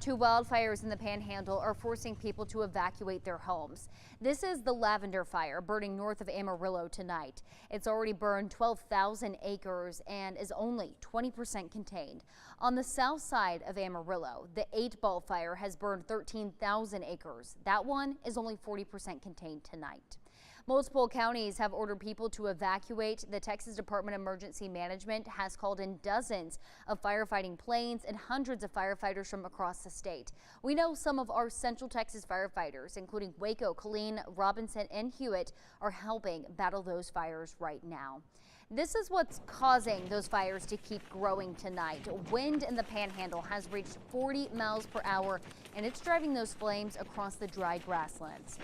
Two wildfires in the Panhandle are forcing people to evacuate their homes. This is the Lavender Fire burning north of Amarillo tonight. It's already burned 12,000 acres and is only 20% contained. On the south side of Amarillo, the 8-Ball Fire has burned 13,000 acres. That one is only 40% contained tonight. Multiple counties have ordered people to evacuate. The Texas Department of Emergency Management has called in dozens of firefighting planes and hundreds of firefighters from across the state. We know some of our Central Texas firefighters, including Waco, Killeen, Robinson, and Hewitt, are helping battle those fires right now. This is what's causing those fires to keep growing tonight. Wind in the Panhandle has reached 40 miles per hour, and it's driving those flames across the dry grasslands.